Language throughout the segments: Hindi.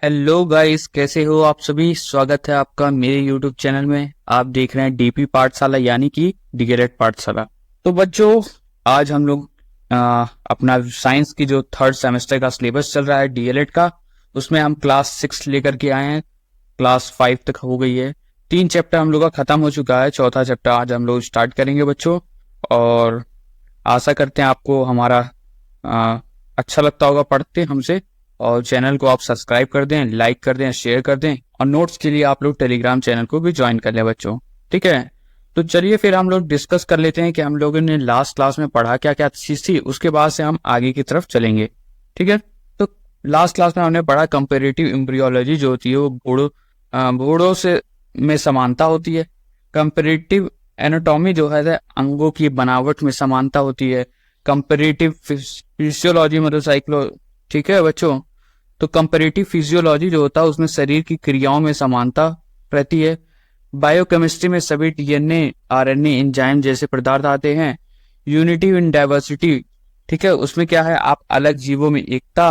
हेलो गाइस, कैसे हो आप सभी। स्वागत है आपका मेरे यूट्यूब चैनल में। आप देख रहे हैं डीपी पाठशाला यानी कि डीएलएड पाठशाला। तो बच्चों, आज हम लोग अपना साइंस की जो थर्ड सेमेस्टर का सिलेबस चल रहा है डीएलएड का, उसमें हम क्लास 6 लेकर के आए हैं। क्लास 5 तक हो गई है। 3 चैप्टर हम लोग का खत्म हो चुका है, चौथा चैप्टर आज हम लोग स्टार्ट करेंगे बच्चों। और आशा करते हैं आपको हमारा आ, अच्छा लगता होगा पढ़ते हमसे। और चैनल को आप सब्सक्राइब कर दें, लाइक कर दें, शेयर कर दें। और नोट्स के लिए आप लोग टेलीग्राम चैनल को भी ज्वाइन कर लें बच्चों। ठीक है, तो चलिए फिर हम लोग डिस्कस कर लेते हैं कि हम लोगों ने लास्ट क्लास में पढ़ा क्या क्या चीज थी। उसके बाद से हम आगे की तरफ चलेंगे। ठीक है, तो लास्ट क्लास में हमने पढ़ा कंपेरेटिव एम्ब्रियोलॉजी जो होती है वो बूढ़ों से में समानता होती है। कंपेरेटिव एनाटॉमी जो है अंगों की बनावट में समानता होती है। कंपेरेटिव फिजियोलॉजी मतलब ठीक है बच्चों, तो कंपेरेटिव फिजियोलॉजी जो होता है उसमें शरीर की क्रियाओं में समानता रहती है। बायोकेमिस्ट्री में सभी डीएनए, आरएनए, एंजाइम जैसे पदार्थ आते हैं। यूनिटी इन डाइवर्सिटी, ठीक है, उसमें क्या है, आप अलग जीवों में एकता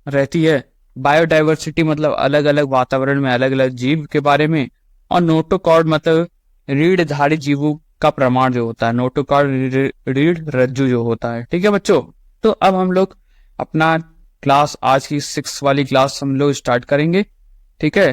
रहती है। बायोडाइवर्सिटी मतलब अलग अलग वातावरण में अलग अलग जीव के बारे में। और नोटोकॉर्ड मतलब रीढ़धारी जीवों का प्रमाण जो होता है। नोटोकॉर्ड रीढ़ रज्जु जो होता है। ठीक है बच्चों, तो अब हम लोग अपना क्लास आज की 6 वाली क्लास हम लोग स्टार्ट करेंगे। ठीक है,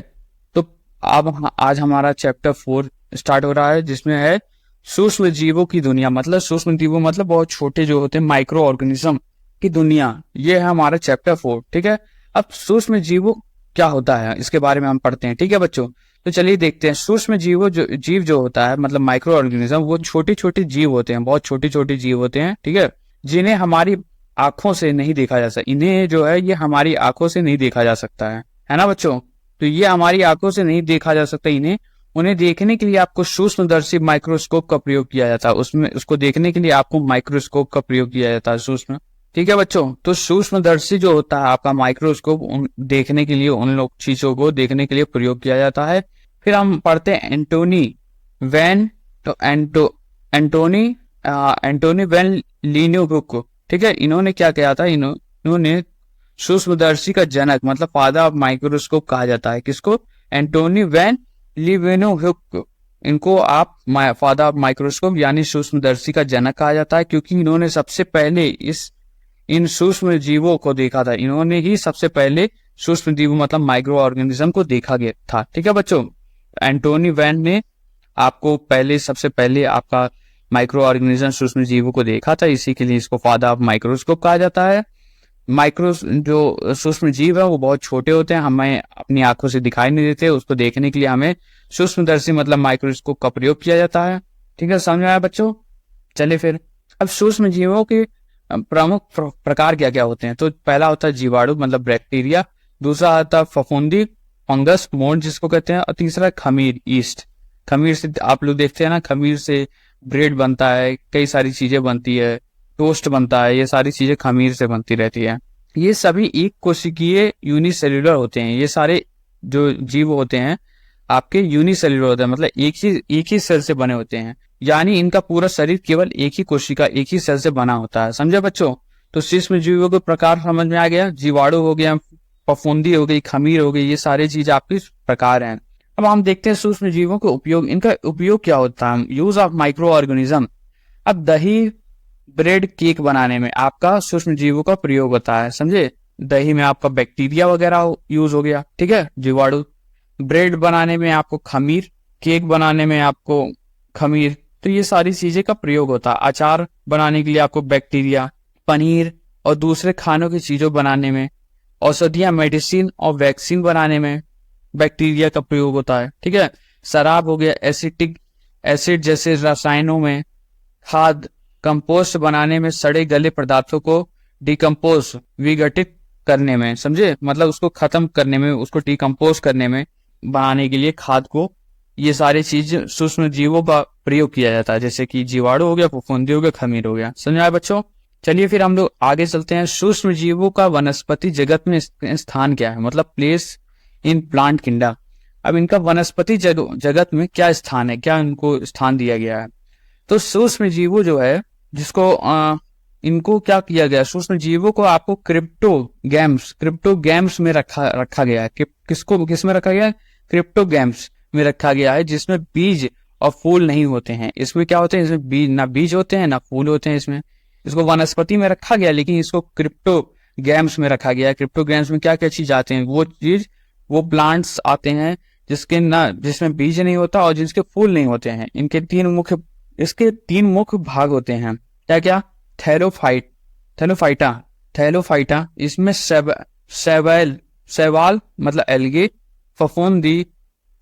तो अब आज हमारा चैप्टर 4 स्टार्ट हो रहा है, जिसमें है सूक्ष्म जीवों की दुनिया। मतलब सूक्ष्म जीवों मतलब बहुत छोटे जो होते हैं, माइक्रो ऑर्गेनिज्म की दुनिया। ये है हमारा चैप्टर 4। ठीक है, अब सूक्ष्म जीवों क्या होता है इसके बारे में हम पढ़ते हैं। ठीक है बच्चों, तो चलिए देखते हैं। सूक्ष्म जीव जो होता है मतलब माइक्रो ऑर्गेनिज्म, वो छोटे छोटे जीव होते हैं, बहुत छोटे छोटे जीव होते हैं। ठीक है, जिन्हें हमारी आंखों से नहीं देखा जा सकता। इन्हें जो है ये हमारी आंखों से नहीं देखा जा सकता है ना बच्चों। तो ये हमारी आंखों से नहीं देखा जा सकता उन्हें देखने के लिए आपको सूक्ष्मदर्शी माइक्रोस्कोप का प्रयोग किया जाता है। उसमें उसको देखने के लिए आपको माइक्रोस्कोप का प्रयोग किया जाता है, सूक्ष्म। ठीक है बच्चों, तो सूक्ष्मदर्शी जो होता है आपका माइक्रोस्कोप, देखने के लिए उन लोग चीजों को देखने के लिए प्रयोग किया जाता है। फिर हम पढ़ते हैं एंटोनी वैन एंटोनी वैन लीनियोहुक। ठीक है, इन्होंने क्या किया था, इन्होंने सूक्ष्मदर्शी का जनक मतलब फादर ऑफ माइक्रोस्कोप कहा जाता है। किसको? Antonie van Leeuwenhoek. इनको आप फादर ऑफ माइक्रोस्कोप यानी सूक्ष्मदर्शी का जनक कहा जाता है, क्योंकि इन्होंने सबसे पहले इन सूक्ष्म जीवों को देखा था। इन्होंने ही सबसे पहले सूक्ष्म जीवों मतलब माइक्रो ऑर्गेनिज्म को देखा गया था। ठीक है बच्चों, एंटोनी वैन ने आपको सबसे पहले आपका माइक्रो ऑर्गेनिज्म सूक्ष्म जीवों को देखा था, इसी के लिए इसको फादर ऑफ माइक्रोस्कोप कहा जाता है। जो सूक्ष्म जीव है वो बहुत छोटे होते हैं, हमें अपनी आंखों से दिखाई नहीं देते। उसको देखने के लिए हमें सूक्ष्मदर्शी मतलब माइक्रोस्कोप का प्रयोग किया जाता है। ठीक है, समझ आया बच्चों। चलिए फिर, अब सूक्ष्म जीवों के प्रमुख प्रकार क्या क्या होते हैं। तो पहला होता है जीवाणु मतलब बैक्टीरिया, दूसरा आता है फफूंदी फंगस मोल्ड जिसको कहते हैं, और तीसरा खमीर ईस्ट। खमीर से आप लोग देखते हैं ना, खमीर से ब्रेड बनता है, कई सारी चीजें बनती है, टोस्ट बनता है, ये सारी चीजें खमीर से बनती रहती है। ये सभी एक कोशिकीय यूनिसेल्युलर होते हैं। ये सारे जो जीव होते हैं आपके यूनिसेल्युलर होते हैं, मतलब एक ही सेल से बने होते हैं। यानी इनका पूरा शरीर केवल एक ही कोशिका, एक ही सेल से बना होता है। समझे बच्चों? तो सूक्ष्म जीवों के प्रकार समझ में आ गया। जीवाणु हो गया, फफूंदी हो गई, खमीर हो गई, ये सारे चीज आपके प्रकार हैं। अब हम देखते हैं सूक्ष्म जीवों के उपयोग। इनका उपयोग क्या होता है? Use of micro organism. अब दही, ब्रेड, केक बनाने में आपका सूक्ष्म जीवों का प्रयोग होता है। समझे? दही में आपका बैक्टीरिया वगैरह यूज हो गया। ठीक है, जीवाणु। ब्रेड बनाने में आपको खमीर, केक बनाने में आपको खमीर। तो ये सारी चीजें का प्रयोग होता है। अचार बनाने के लिए आपको बैक्टीरिया, पनीर और दूसरे खानों की चीजों बनाने में, औषधियां, मेडिसिन और वैक्सीन बनाने में बैक्टीरिया का प्रयोग होता है। ठीक है, शराब हो गया, एसिटिक एसिड जैसे रसायनों में, खाद, कंपोस्ट बनाने में, सड़े गले पदार्थों को डिकम्पोज विघटित करने में। समझे? मतलब उसको खत्म करने में, उसको डिकम्पोज करने में, बनाने के लिए खाद को, ये सारी चीज सूक्ष्म जीवों का प्रयोग किया जाता है। जैसे कि जीवाणु हो गया, फफूंदी हो गया, खमीर हो गया। समझ आया बच्चों? चलिए फिर हम लोग आगे चलते हैं। सूक्ष्म जीवों का वनस्पति जगत में स्थान क्या है, मतलब प्लेस इन प्लांट किंगडम। अब इनका वनस्पति जगत में क्या स्थान है, क्या इनको स्थान दिया गया है। तो सूक्ष्म जीवों जो है, जिसको इनको क्या किया गया, सूक्ष्म जीवों को आपको क्रिप्टो गेम्स में रखा गया है। किस में रखा गया है? क्रिप्टो गेम्स में रखा गया है, जिसमें बीज और फूल नहीं होते हैं। इसमें क्या होते हैं, इसमें बीज होते हैं ना फूल होते हैं। इसको वनस्पति में रखा गया, लेकिन इसको क्रिप्टो गेम्स में रखा गया है। क्रिप्टो गेम्स में क्या क्या चीज आते हैं, वो प्लांट्स आते हैं जिसमें बीज नहीं होता और जिसके फूल नहीं होते हैं। इसके तीन मुख्य भाग होते हैं। क्या क्या? थैलोफाइटा, इसमें शैवाल मतलब एल्गे, फफूंदी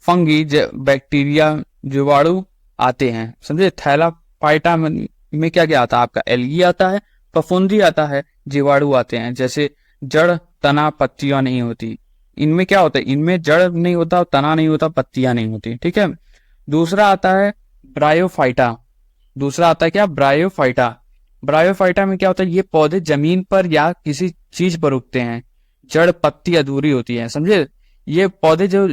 फंगी बैक्टीरिया जीवाणु आते हैं। समझे? थैलोफाइटा में क्या क्या आता है आपका? एल्गी आता है, फफूंदी आता है, जीवाणु आते हैं। जैसे जड़, तना, पत्तियां नहीं होती। इनमें क्या होता है? इनमें जड़ नहीं होता, तना नहीं होता, पत्तियां नहीं होती। ठीक है। दूसरा आता है ब्रायोफाइटा। ब्रायोफाइटा में क्या होता है? ये पौधे जमीन पर या किसी चीज पर उगते हैं। जड़, पत्ती अधूरी होती है। समझे? ये पौधे जो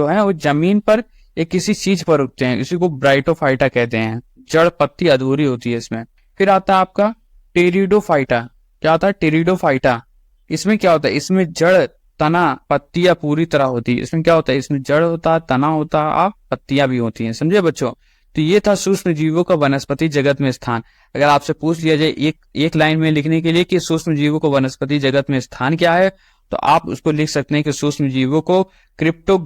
है वो जमीन पर या किसी चीज पर उगते हैं, इसी को ब्रायोफाइटा कहते हैं। जड़, पत्ती अधूरी होती है इसमें। फिर आता है आपका टेरिडोफाइटा। क्या आता है? टेरिडोफाइटा। इसमें क्या होता है? इसमें जड़, तना, पत्तियां पूरी तरह होती है। इसमें क्या होता है? इसमें जड़ होता है, तना होता है और पत्तियां भी होती हैं। समझे बच्चों? तो ये था सूक्ष्म जीवों का वनस्पति जगत में स्थान। अगर आपसे पूछ लिया जाए एक लाइन में लिखने के लिए कि सूक्ष्म जीवों को वनस्पति जगत में स्थान क्या है, तो आप उसको लिख सकते हैं कि सूक्ष्म जीवों को क्रिप्टो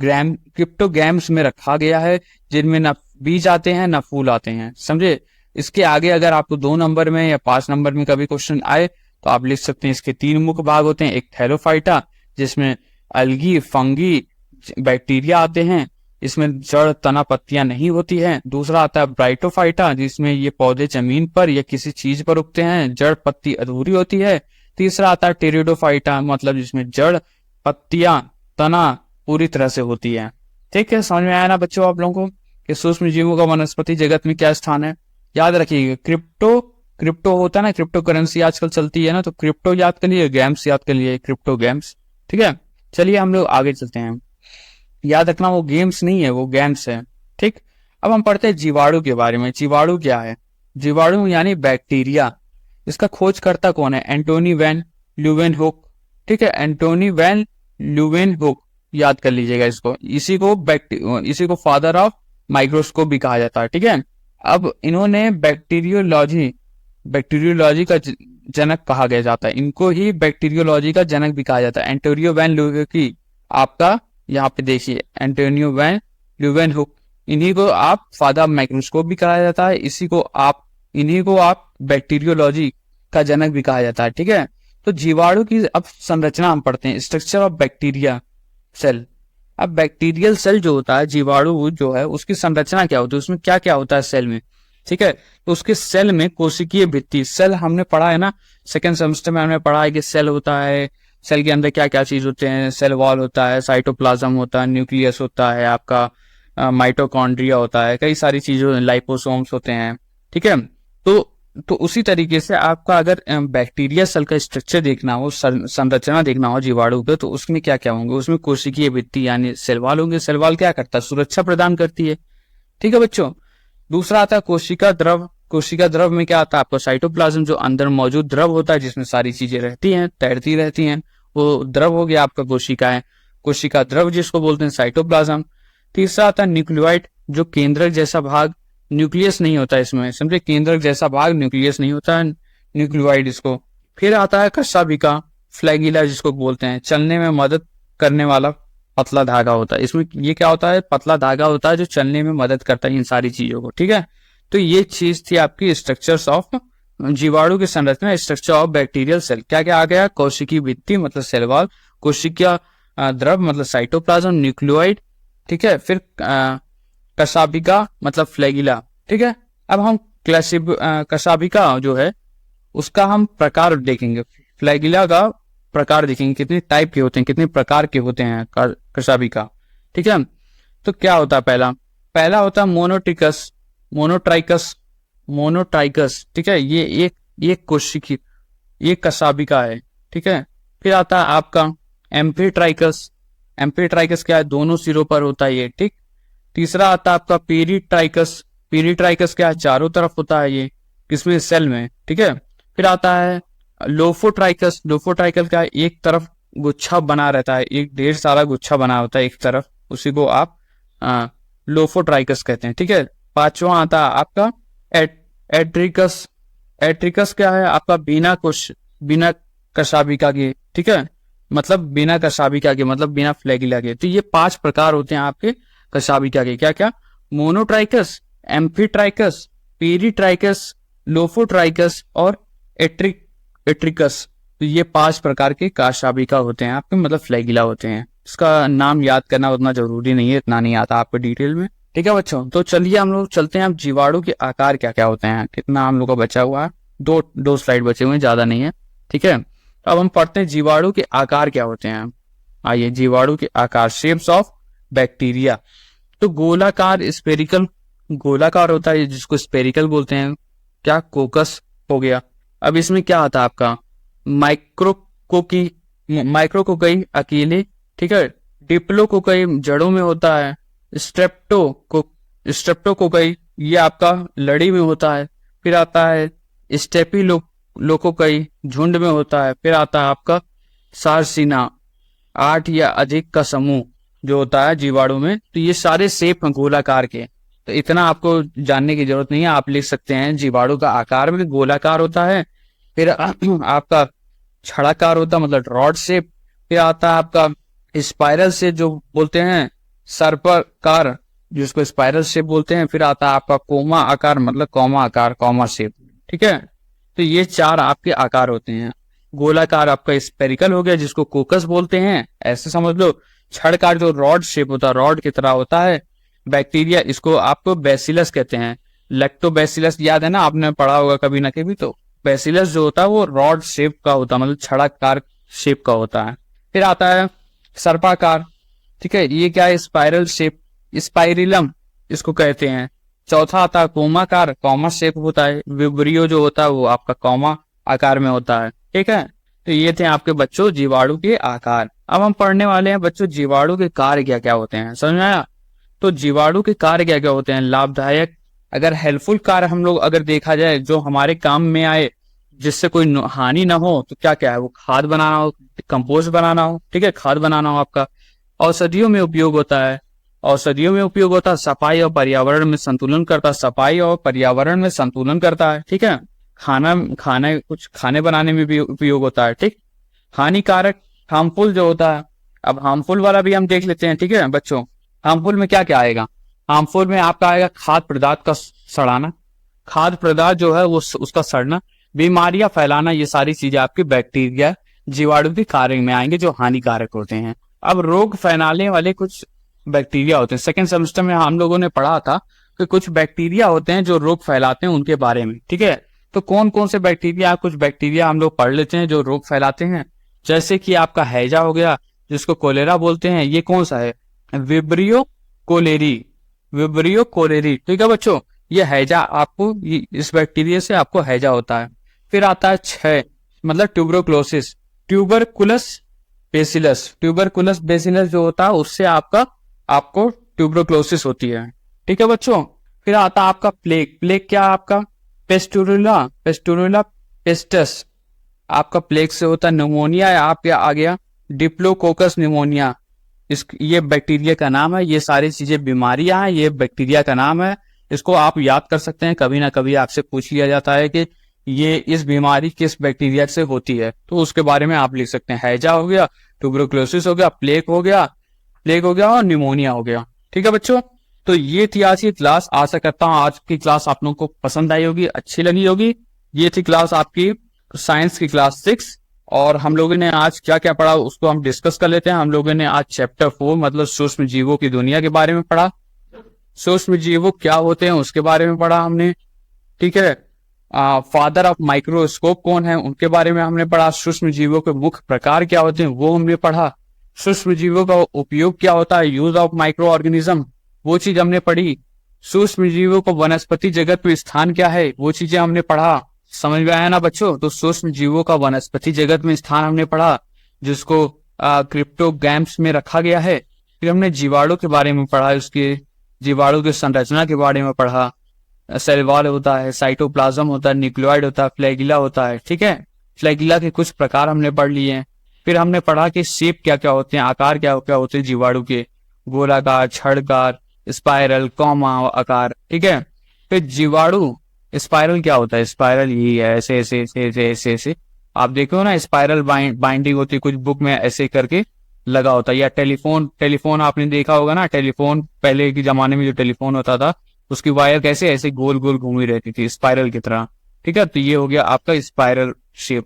गेम्स में रखा गया है, जिनमें ना बीज आते हैं ना फूल आते हैं। समझे? इसके आगे अगर आपको 2 नंबर में या 5 नंबर में कभी क्वेश्चन आए तो आप लिख सकते हैं इसके 3 मुख्य भाग होते हैं। एक थैलोफाइटा, जिसमें अलगी, फंगी, बैक्टीरिया आते हैं, इसमें जड़, तना, पत्तियां नहीं होती हैं। दूसरा आता है ब्रायोफाइटा, जिसमें ये पौधे जमीन पर या किसी चीज पर उगते हैं, जड़, पत्ती अधूरी होती है। तीसरा आता है टेरिडोफाइटा, मतलब जिसमें जड़, पत्तियां, तना पूरी तरह से होती है। ठीक है, समझ में आया ना बच्चों आप लोगों को कि सूक्ष्म जीवों का वनस्पति जगत में क्या स्थान है? याद रखिएगा, क्रिप्टो होता है ना, क्रिप्टो करेंसी आजकल चलती है ना, तो क्रिप्टो याद कर लिए, गेम्स याद कर लिए, क्रिप्टो गेम्स। ठीक है, चलिए हम लोग आगे चलते हैं। याद रखना वो गेम्स नहीं है, वो गेम्स है। ठीक, अब हम पढ़ते हैं जीवाणु के बारे में। जीवाणु क्या है? जीवाणु यानी बैक्टीरिया। इसका खोजकर्ता कौन है? Antonie van Leeuwenhoek. ठीक है, एंटोनी वैन ल्यूवेनहुक, याद कर लीजिएगा इसको। इसी को फादर ऑफ माइक्रोस्कोप भी कहा जाता है। ठीक है, अब इन्होंने बैक्टीरियोलॉजी का जनक कहा गया जाता है। इनको ही बैक्टीरियोलॉजी का जनक भी कहा जाता है। एंटोनियो वैन ल्यूवेनहुक, आपका यहाँ पे देखिए, एंटोनियो वैन ल्यूवेनहुक, इन्हीं को आप फादर ऑफ माइक्रोस्कोप भी कहा जाता है। इन्हीं को आप बैक्टीरियोलॉजी का जनक भी कहा जाता है। ठीक है, तो जीवाणु की अब संरचना हम पढ़ते हैं, स्ट्रक्चर ऑफ बैक्टीरिया सेल। अब बैक्टीरियल सेल जो होता है, जीवाणु जो है, उसकी संरचना क्या होती है, उसमें क्या क्या होता है सेल में। ठीक है, तो उसके सेल में कोशिकीय भित्ति, सेल हमने पढ़ा है ना, सेकेंड सेमेस्टर में हमने पढ़ा है कि सेल होता है, सेल के अंदर क्या क्या चीज होते हैं। सेल वॉल होता है, साइटोप्लाज्म होता है, न्यूक्लियस होता है, आपका माइटोकॉन्ड्रिया होता है, कई सारी चीजें, लाइपोसोम्स होते हैं। ठीक है, तो उसी तरीके से आपका अगर बैक्टीरिया सेल का स्ट्रक्चर देखना हो, संरचना देखना हो जीवाणु पे, तो उसमें क्या क्या होंगे? उसमें कोशिकीय भित्ति यानी सेल वॉल होंगे। सेल वॉल क्या करता है? सुरक्षा प्रदान करती है। ठीक है बच्चों, दूसरा आता है कोशिका द्रव। कोशिका द्रव में क्या आता है? आपका साइटोप्लाज्म, जो अंदर मौजूद द्रव होता है, जिसमें सारी चीजें रहती हैं, तैरती रहती हैं, वो द्रव हो गया आपका कोशिकाएं। कोशिका द्रव जिसको बोलते हैं साइटोप्लाज्म। तीसरा आता है न्यूक्लियोइड, जो केंद्रक जैसा भाग, न्यूक्लियस नहीं होता इसमें। समझे? केंद्रक जैसा भाग, न्यूक्लियस नहीं होता है, न्यूक्लियोइड इसको। फिर आता है कशाभिका, फ्लैगिला जिसको बोलते हैं, चलने में मदद करने वाला पतला धागा होता है। इसमें ये क्या होता है? पतला धागा होता है जो चलने में मदद करता है इन सारी चीजों को। ठीक है, तो ये चीज थी आपकी स्ट्रक्चर्स ऑफ जीवाणु की संरचना, स्ट्रक्चर ऑफ बैक्टीरियल सेल। क्या क्या आ गया? कोशिकीय भित्ति मतलब सेल वॉल, कोशिका द्रव मतलब साइटोप्लाज्म, न्यूक्लियोइड। ठीक है, फिर कशाभिका मतलब फ्लैगिला। ठीक है, अब हम कशाभिका जो है उसका हम प्रकार देखेंगे, फ्लैगिला का प्रकार देखेंगे, कितने टाइप के होते हैं, कितने प्रकार के होते हैं कशाभिका। ठीक है, तो क्या होता है? पहला होता है मोनोट्राइकस। ठीक है, ये एक कोशिकी, ये कशाभिका है। ठीक है, फिर आता है आपका एम्फीट्राइकस। एम्फीट्राइकस क्या है? दोनों सिरों पर होता है ये। ठीक, तीसरा आता है आपका पेरीट्राइकस। पेरीट्राइकस क्या है? चारों तरफ होता है ये, किसमें? सेल में। ठीक है, फिर आता है लोफोट्राइकस। लोफोट्राइकल का एक तरफ गुच्छा बना रहता है, एक ढेर सारा गुच्छा बना होता है एक तरफ, उसी को आप लोफोट्राइकस कहते हैं। ठीक है। पांचवा आता है आपका एट्रिकस। एट्रिकस क्या है आपका? बिना कशाभिका के। ठीक है, मतलब बिना कशाभिका के, मतलब बिना फ्लैगिला के। तो ये 5 प्रकार होते हैं आपके कशाभिका के। क्या क्या? मोनोट्राइकस, एम्फीट्राइकस, पेरीट्राइकस, लोफोट्राइकस और एट्रिकस। तो ये 5 प्रकार के कशाभिका होते हैं आपके, मतलब फ्लैगिला होते हैं। इसका नाम याद करना उतना जरूरी नहीं है, इतना नहीं आता आपको डिटेल में। ठीक है बच्चों, तो चलिए हम लोग चलते हैं। अब जीवाणु के आकार क्या क्या होते हैं, कितना हम लोग का बचा हुआ है, दो स्लाइड बचे हुए हैं, ज्यादा नहीं है। ठीक है, अब हम पढ़ते हैं जीवाणु के आकार क्या होते हैं। आइए, जीवाणु के आकार, शेप्स ऑफ बैक्टीरिया। तो गोलाकार, स्पेरिकल, गोलाकार होता है जिसको स्पेरिकल बोलते हैं। क्या? कोकस हो गया। अब इसमें क्या आता है आपका? माइक्रोकोकाई अकेले। ठीक है, डिप्लोकोकाई जड़ों में होता है। स्ट्रेप्टोकोकाई ये आपका लड़ी में होता है। फिर आता है स्टेफिलोकोकाई झुंड में होता है। फिर आता है आपका सारसीना, 8 या अधिक का समूह जो होता है जीवाणु में। तो ये सारे शेप हैं गोलाकार के, तो इतना आपको जानने की जरूरत नहीं है। आप लिख सकते हैं जीवाणु का आकार में गोलाकार होता है, फिर आपका छड़ाकार होता है मतलब रॉड शेप, फिर आता है आपका स्पाइरल शेप जो बोलते हैं, सर्पाकार जिसको स्पाइरल शेप बोलते हैं, फिर आता है आपका कोमा आकार मतलब कॉमा आकार, कॉमा शेप। ठीक है, तो ये 4 आपके आकार होते हैं। गोलाकार आपका स्पेरिकल हो गया जिसको कोकस बोलते हैं, ऐसे समझ लो। छड़कार जो रॉड शेप होता है, रॉड की तरह होता है। बैक्टीरिया, इसको आपको बैसिलस कहते हैं। लैक्टोबैसिलस याद है ना, आपने पढ़ा होगा कभी ना कभी। तो बैसिलस जो होता है वो रॉड शेप का होता है, मतलब छड़ाकार शेप का होता है। फिर आता है सर्पाकार। ठीक है, ये क्या है? स्पाइरल शेप, स्पाइरिलम इसको कहते हैं। चौथा आता है कोमाकार, कॉमा शेप होता है। विब्रियो जो होता है वो आपका कॉमा आकार में होता है। ठीक है, तो ये थे आपके बच्चों जीवाणु के आकार। अब हम पढ़ने वाले हैं बच्चों जीवाणु के कार्य क्या क्या होते हैं, समझ में आया? तो जीवाणु के कार्य क्या क्या होते हैं? लाभदायक, अगर हेल्पफुल कार्य हम लोग अगर देखा जाए जो हमारे काम में आए, जिससे कोई हानि ना हो, तो क्या क्या है वो? खाद बनाना हो, कंपोस्ट बनाना हो। ठीक है, खाद बनाना हो आपका। औषधियों में उपयोग होता है, औषधियों में उपयोग होता है। सफाई और पर्यावरण में संतुलन करता है, सफाई और पर्यावरण में संतुलन करता है। ठीक है, कुछ खाने बनाने में भी उपयोग होता है। ठीक, हानिकारक, हार्मफुल जो होता है। अब हार्मफुल वाला भी हम देख लेते हैं। ठीक है बच्चों, हार्मफुल में क्या क्या आएगा? हार्मफुल में आपका आएगा खाद्य पदार्थ का सड़ाना, खाद्य पदार्थ जो है वो उसका सड़ना, बीमारियां फैलाना। ये सारी चीजें आपके बैक्टीरिया जीवाणु के कार्य में आएंगे जो हानिकारक होते हैं। अब रोग फैलाने वाले कुछ बैक्टीरिया होते हैं। सेकेंड सेमेस्टर में हम लोगों ने पढ़ा था कि कुछ बैक्टीरिया होते हैं जो रोग फैलाते हैं, उनके बारे में। ठीक है, तो कौन कौन से बैक्टीरिया? कुछ बैक्टीरिया हम लोग पढ़ लेते हैं जो रोग फैलाते हैं, जैसे कि आपका हैजा हो गया जिसको कोलेरा बोलते हैं। ये कौन सा है? Vibrio cholerae, Vibrio cholerae. ठीक है बच्चों, ये हैजा आपको, इस बैक्टीरिया से आपको हैजा होता है। फिर आता है 6 मतलब tuberculosis, tuberculous bacillus. Tuberculous bacillus जो होता है उससे आपको ट्यूबरकुलोसिस होती है। ठीक है बच्चों, फिर आता है आपका प्लेग। प्लेग क्या है आपका? पेस्टुरुला पेस्टस आपका प्लेग से होता है। निमोनिया है आपके आ गया डिप्लोकोकस निमोनिया, ये बैक्टीरिया का नाम है। ये सारी चीजें बीमारियां हैं, ये बैक्टीरिया का नाम है। इसको आप याद कर सकते हैं, कभी ना कभी आपसे पूछ लिया जाता है कि ये इस बीमारी किस बैक्टीरिया से होती है, तो उसके बारे में आप लिख सकते हैं। हैजा हो गया, ट्यूबरकुलोसिस हो गया, प्लेग हो गया और निमोनिया हो गया। ठीक है बच्चों, तो ये थी आज की क्लास। आशा करता हूँ आज की क्लास आप लोगों को पसंद आई होगी, अच्छी लगी होगी। ये थी क्लास आपकी साइंस की क्लास 6, और हम लोगों ने आज क्या क्या पढ़ा उसको हम डिस्कस कर लेते हैं। हम लोगों ने आज चैप्टर 4 मतलब सूक्ष्म जीवों की दुनिया के बारे में पढ़ा। सूक्ष्म जीवो क्या होते हैं उसके बारे में पढ़ा हमने। ठीक है, फादर ऑफ माइक्रोस्कोप कौन है उनके बारे में हमने पढ़ा। सूक्ष्म जीवों के मुख्य प्रकार क्या होते हैं वो हमने पढ़ा। सूक्ष्म जीवों का उपयोग क्या होता है, यूज ऑफ माइक्रो ऑर्गेनिज्म, वो चीज हमने पढ़ी। सूक्ष्म जीवों को वनस्पति जगत में स्थान क्या है वो चीजें हमने पढ़ा। समझ में आया ना बच्चों? तो सूक्ष्म जीवों का वनस्पति जगत में स्थान हमने पढ़ा, जिसको क्रिप्टोगैम्स में रखा गया है। फिर हमने जीवाणु के बारे में पढ़ा, उसके जीवाणु की संरचना के बारे में पढ़ा। सेल वॉल होता है, साइटोप्लाज्म होता है, न्यूक्लियोइड होता है, फ्लैगिला होता है। ठीक है, फ्लैगिला के कुछ प्रकार हमने पढ़ लिए हैं। फिर हमने पढ़ा कि शेप क्या क्या होते हैं, आकार क्या क्या होते हैं जीवाणु के, गोलाकार, छड़कार, स्पाइरल, कॉमा आकार। ठीक है, फिर जीवाणु स्पाइरल क्या होता है, स्पाइरल यही है, ऐसे ऐसे ऐसे ऐसे ऐसे ऐसे आप देखो ना, स्पाइरल बाइंडिंग होती है कुछ बुक में ऐसे करके लगा होता है। या टेलीफोन, टेलीफोन आपने देखा होगा ना, टेलीफोन पहले के जमाने में जो टेलीफोन होता था उसकी वायर कैसे ऐसे गोल गोल घूमी रहती थी स्पाइरल की तरह। ठीक है, तो ये हो गया आपका स्पाइरल शेप।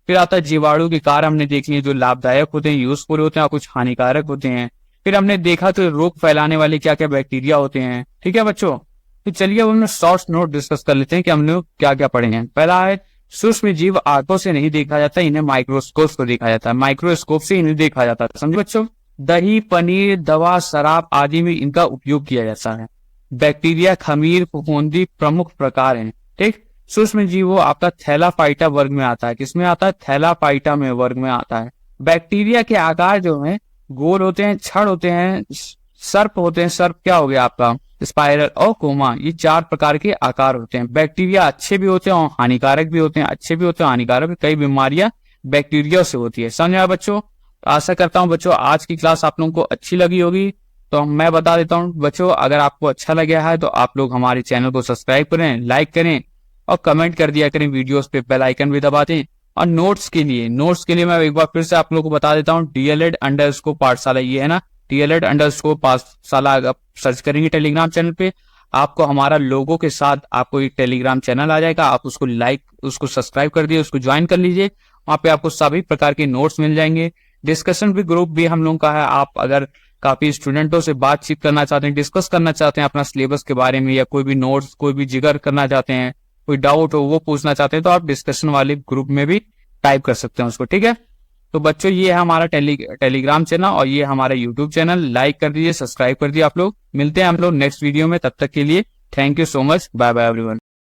फिर आता है जीवाणु के कार हमने देख लिए, जो लाभदायक होते हैं, यूजफुल होते हैं और कुछ हानिकारक होते हैं। फिर हमने देखा तो रोग फैलाने वाले क्या क्या बैक्टीरिया होते हैं। ठीक है बच्चों, तो चलिए अब हम शॉर्ट नोट डिस्कस कर लेते हैं कि हमने क्या क्या पढ़े हैं। पहला है सूक्ष्म जीव आंखों से नहीं देखा जाता, इन्हें माइक्रोस्कोप से देखा जाता है, माइक्रोस्कोप से इन्हें देखा जाता है। समझे बच्चों, दही, पनीर, दवा, शराब आदि में इनका उपयोग किया जाता है। बैक्टीरिया, खमीर, फफूंदी प्रमुख प्रकार हैं। ठीक, सूक्ष्म जीव वो आपका थैलाफाइटा वर्ग में आता है। किसमें आता है, थैलाफाइटा में वर्ग में आता है। बैक्टीरिया के आकार जो है गोल होते हैं, छड़ होते हैं, सर्प होते हैं, सर्प क्या हो गया आपका, स्पाइरल और कोमा, ये 4 प्रकार के आकार होते हैं। बैक्टीरिया अच्छे भी होते हैं और हानिकारक भी होते हैं, अच्छे भी होते हैं हानिकारक भी। कई बीमारियां बैक्टीरिया से होती है। समझा बच्चों, आशा करता हूं बच्चों आज की क्लास आप लोगों को अच्छी लगी होगी। तो मैं बता देता हूं बच्चों, अगर आपको अच्छा लगा है तो आप लोग हमारे चैनल को सब्सक्राइब करें, लाइक करें और कमेंट कर दिया करें, वीडियोस पे बेल आइकन भी दबा दें। और नोट्स के लिए मैं एक बार फिर से आप लोगों को बता देता हूँ, DLED_ पाठशाला, ये है ना DLED_ पाठशाला, आप सर्च करेंगे टेलीग्राम चैनल पे, आपको हमारा लोगो के साथ आपको एक टेलीग्राम चैनल आ जाएगा। आप उसको उसको सब्सक्राइब कर दिए, उसको ज्वाइन कर लीजिए। वहां पे आपको सभी प्रकार के नोट्स मिल जाएंगे। डिस्कशन भी ग्रुप भी हम लोगों का है। आप अगर काफी स्टूडेंटों से बातचीत करना चाहते हैं, डिस्कस करना चाहते हैं अपना सिलेबस के बारे में, या कोई भी नोट्स, कोई भी जिक्र करना चाहते हैं, कोई डाउट हो वो पूछना चाहते हैं, तो आप डिस्कशन वाले ग्रुप में भी टाइप कर सकते हैं उसको। ठीक है, तो बच्चों ये है हमारा टेलीग्राम चैनल और ये हमारा यूट्यूब चैनल। लाइक कर दीजिए, सब्सक्राइब कर दिए आप लोग। मिलते हैं हम लोग नेक्स्ट वीडियो में, तब तक के लिए thank you so much, bye bye everyone.